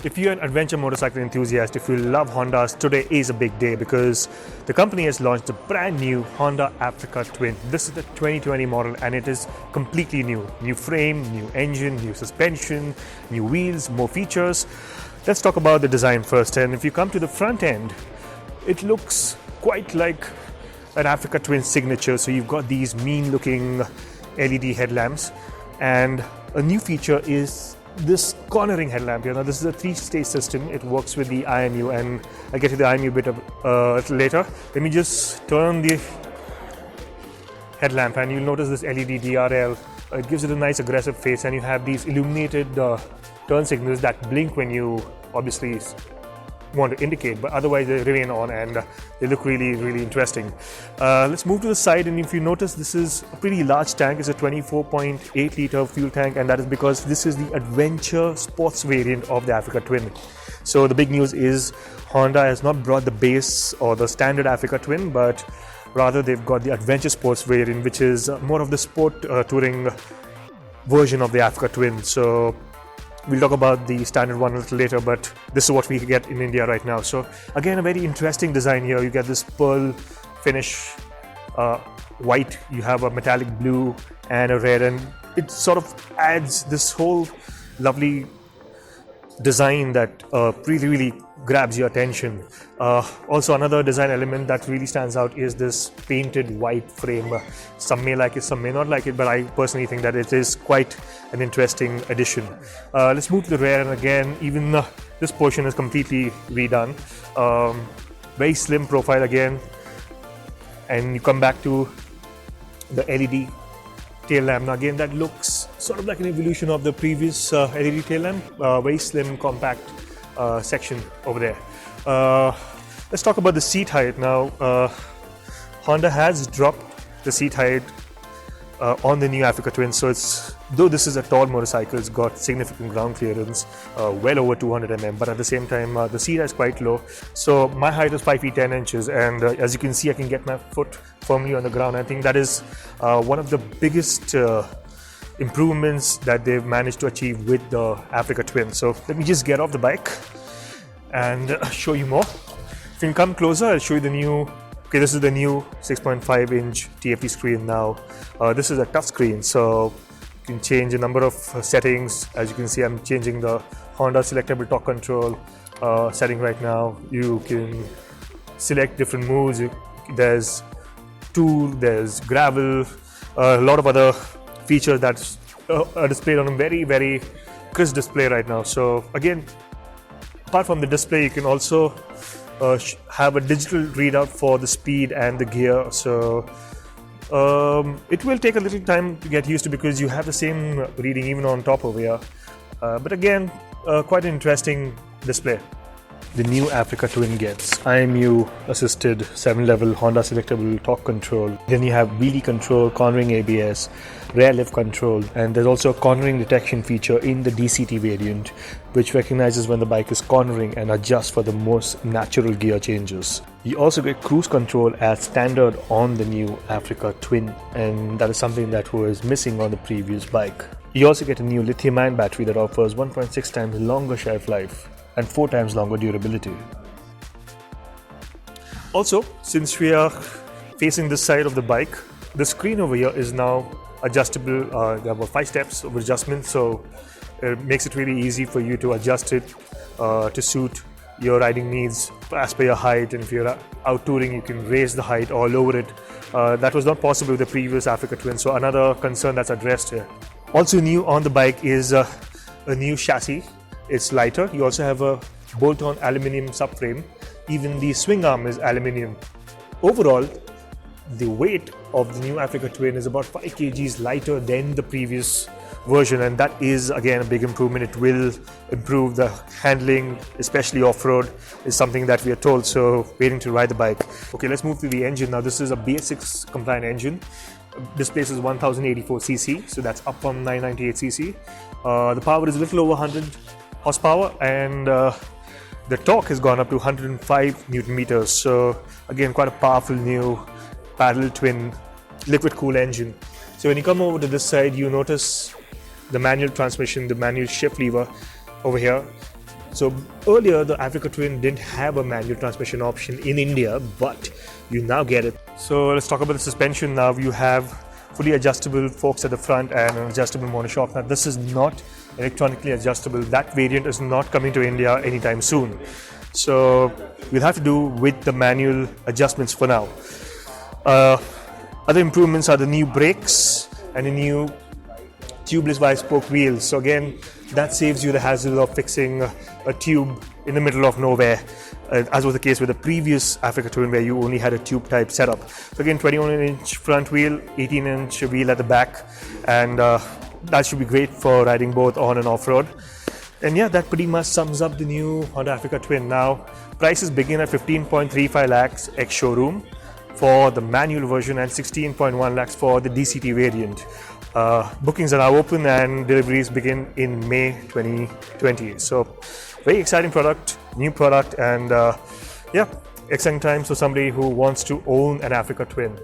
If you're an adventure motorcycle enthusiast, if you love Hondas, today is a big day because the company has launched a brand new Honda Africa Twin. This is the 2020 model and it is completely new. New frame, new engine, new suspension, new wheels, more features. Let's talk about the design first. And if you come to the front end, it looks quite like an Africa Twin signature. So you've got these mean looking LED headlamps, and a new feature is this cornering headlamp here. Now this is a 3-stage system. It works with the IMU, and I'll get to the IMU bit later. Let me just turn the headlamp and you'll notice this LED DRL. It gives it a nice aggressive face, and you have these illuminated turn signals that blink when you obviously want to indicate, but otherwise they remain on and they look really, really interesting. Let's move to the side, and if you notice, this is a pretty large tank. It's a 24.8 litre fuel tank, and that is because this is the adventure sports variant of the Africa Twin. So the big news is Honda has not brought the base or the standard Africa Twin, but rather they've got the adventure sports variant, which is more of the sport touring version of the Africa Twin. So we'll talk about the standard one a little later, but this is what we get in India right now. So again, a very interesting design here. You get this pearl finish, white, you have a metallic blue and a red, and it sort of adds this whole lovely design that really grabs your attention. Also, another design element that really stands out is this painted white frame. Some may like it, some may not like it, but I personally think that it is quite an interesting addition. Let's move to the rear, and again, even this portion is completely redone. Very slim profile again, and you come back to the LED tail lamp. Now again, that looks sort of like an evolution of the previous LED tail lamp. Very slim, compact section over there. Let's talk about the seat height now. Honda has dropped the seat height on the new Africa Twin, so though this is a tall motorcycle, it's got significant ground clearance, well over 200 mm, but at the same time the seat is quite low. So my height is 5 feet 10 inches, and as you can see, I can get my foot firmly on the ground. I think that is one of the biggest improvements that they've managed to achieve with the Africa Twin. So let me just get off the bike and show you more. If you can come closer, I'll show you the new. Okay, this is the new 6.5 inch TFT screen now. This is a touch screen, so you can change a number of settings. As you can see, I'm changing the Honda selectable torque control setting right now. You can select different modes. There's tool, there's gravel, a lot of other features that are displayed on a very, very crisp display right now. So again, apart from the display, you can also have a digital readout for the speed and the gear. So it will take a little time to get used to because you have the same reading even on top over here. But again, quite an interesting display. The new Africa Twin gets IMU assisted 7-level Honda selectable torque control. Then you have wheelie control, cornering ABS, rear lift control, and there's also a cornering detection feature in the DCT variant, which recognizes when the bike is cornering and adjusts for the most natural gear changes. You also get cruise control as standard on the new Africa Twin, and that is something that was missing on the previous bike. You also get a new lithium-ion battery that offers 1.6 times longer shelf life and 4 times longer durability. Also, since we are facing this side of the bike, the screen over here is now adjustable. There are about 5 steps of adjustment, so it makes it really easy for you to adjust it to suit your riding needs as per your height. And if you're out touring, you can raise the height or lower it. That was not possible with the previous Africa Twin, so another concern that's addressed here. Also new on the bike is a new chassis. It's lighter. You also have a bolt-on aluminium subframe. Even the swing arm is aluminium. Overall, the weight of the new Africa Twin is about 5 kgs lighter than the previous version, and that is again a big improvement. It will improve the handling, especially off-road, is something that we are told, so waiting to ride the bike. Okay, let's move to the engine now. This is a BS6 compliant engine. Displaces 1084cc, so that's up from 998cc. The power is a little over 100 horsepower, and the torque has gone up to 105 Newton meters. So again, quite a powerful new parallel twin liquid cooled engine. So when you come over to this side, you notice the manual transmission, the manual shift lever over here. So earlier the Africa Twin didn't have a manual transmission option in India, but you now get it. So let's talk about the suspension now. You have fully adjustable forks at the front and an adjustable monoshock. Now this is not electronically adjustable. That variant is not coming to India anytime soon. So we'll have to do with the manual adjustments for now. Other improvements are the new brakes and the new tubeless 5-spoke wheels. So again, that saves you the hassle of fixing a tube in the middle of nowhere, as was the case with the previous Africa Twin where you only had a tube type setup. So again, 21-inch front wheel, 18-inch wheel at the back, and that should be great for riding both on and off-road. And yeah, that pretty much sums up the new Honda Africa Twin. Now, prices begin at 15.35 lakhs ex-showroom for the manual version and 16.1 lakhs for the DCT variant. Bookings are now open and deliveries begin in May 2020. So very exciting product, new product, and yeah, exciting times for somebody who wants to own an Africa Twin.